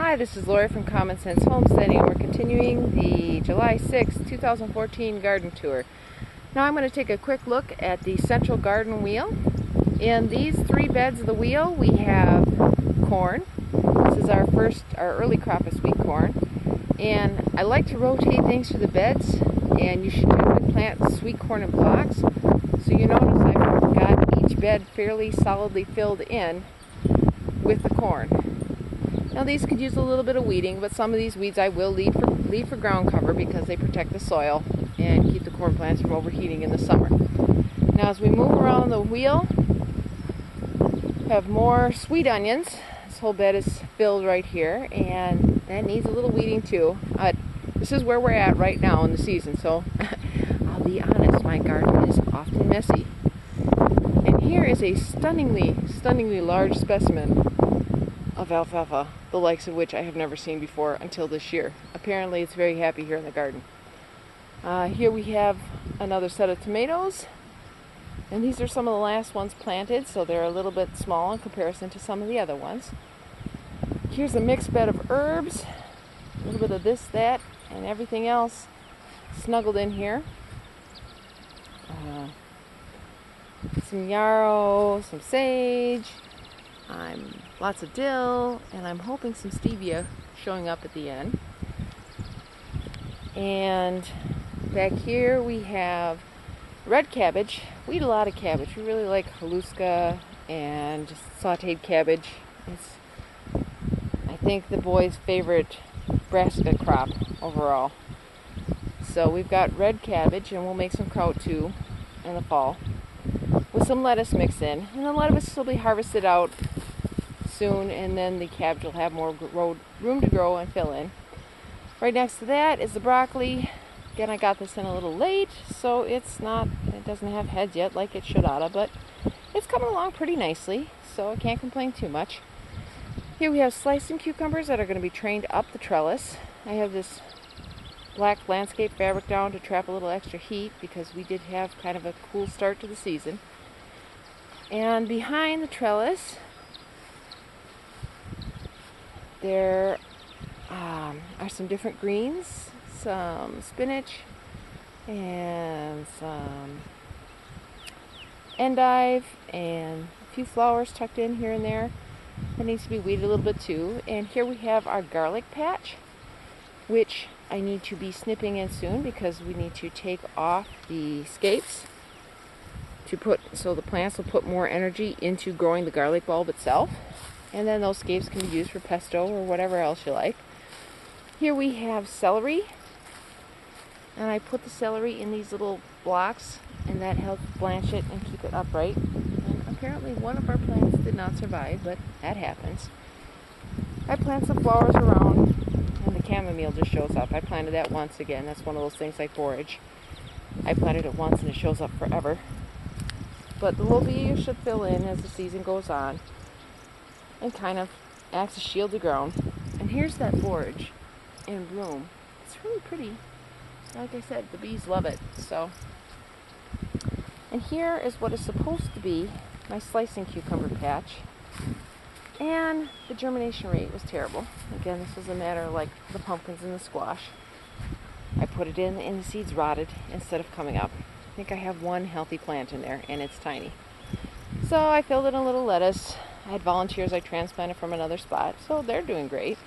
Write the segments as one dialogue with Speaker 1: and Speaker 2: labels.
Speaker 1: Hi, this is Lori from Common Sense Homesteading, and we're continuing the July 6, 2014 garden tour. Now I'm going to take a quick look at the central garden wheel. In these three beds of the wheel we have corn. This is our early crop of sweet corn. And I like to rotate things through the beds, and you should generally plant sweet corn in blocks. So you notice I've got each bed fairly solidly filled in with the corn. Now these could use a little bit of weeding, but some of these weeds I will leave for ground cover because they protect the soil and keep the corn plants from overheating in the summer. Now as we move around the wheel, we have more sweet onions. This whole bed is filled right here, and that needs a little weeding too. This is where we're at right now in the season, so I'll be honest, my garden is often messy. And here is a stunningly large specimen of alfalfa, the likes of which I have never seen before until this year. Apparently it's very happy here in the garden. Here we have another set of tomatoes, and these are some of the last ones planted, so they're a little bit small in comparison to some of the other ones. Here's a mixed bed of herbs, a little bit of this, that, and everything else snuggled in here. Some yarrow, some sage, lots of dill, and I'm hoping some stevia showing up at the end. And back here we have red cabbage. We eat a lot of cabbage. We really like haluska and just sauteed cabbage. It's, I think, the boys' favorite brassica crop overall. So we've got red cabbage, and we'll make some kraut too in the fall, with some lettuce mixed in. And the lettuce will be harvested out soon, and then the cabbage will have more room to grow and fill in. Right next to that is the broccoli. Again, I got this in a little late, so it doesn't have heads yet like it should oughta, but it's coming along pretty nicely, so I can't complain too much. Here we have slicing cucumbers that are going to be trained up the trellis. I have this black landscape fabric down to trap a little extra heat because we did have kind of a cool start to the season. And behind the trellis there are some different greens, some spinach, and some endive, and a few flowers tucked in here and there. That needs to be weeded a little bit too. And here we have our garlic patch, which I need to be snipping in soon because we need to take off the scapes so the plants will put more energy into growing the garlic bulb itself. And then those scapes can be used for pesto or whatever else you like. Here we have celery, and I put the celery in these little blocks, and that helps blanch it and keep it upright. And apparently one of our plants did not survive, but that happens. I plant some flowers around, and the chamomile just shows up. I planted that once again. That's one of those things like forage. I planted it once and it shows up forever. But the lobelia should fill in as the season goes on and kind of acts as shield to ground. And here's that forage in bloom. It's really pretty. Like I said, the bees love it. So, and here is what is supposed to be my slicing cucumber patch. And the germination rate was terrible. Again, this was a matter like the pumpkins and the squash. I put it in and the seeds rotted instead of coming up. I think I have one healthy plant in there, and it's tiny. So I filled in a little lettuce. I had volunteers I transplanted from another spot, so they're doing great.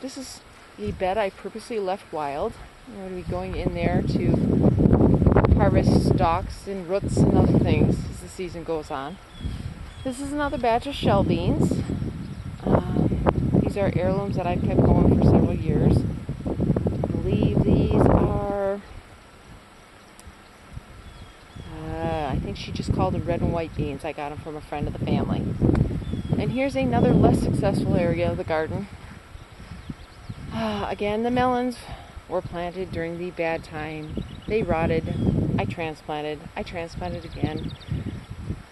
Speaker 1: This is the bed I purposely left wild. I'm going to be going in there to harvest stalks and roots and other things as the season goes on. This is another batch of shell beans. These are heirlooms that I've kept going for several years. I believe these are, I think she just called them red and white beans. I got them from a friend of the family. And here's another less successful area of the garden. Again, the melons were planted during the bad time. They rotted. I transplanted again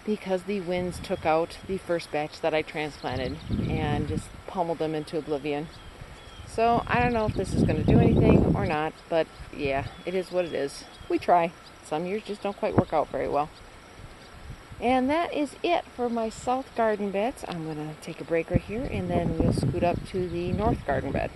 Speaker 1: because the winds took out the first batch that I transplanted and just pummeled them into oblivion. So I don't know if this is going to do anything or not, but yeah, it is what it is. We try. Some years just don't quite work out very well. And that is it for my south garden beds. I'm going to take a break right here and then we'll scoot up to the north garden bed.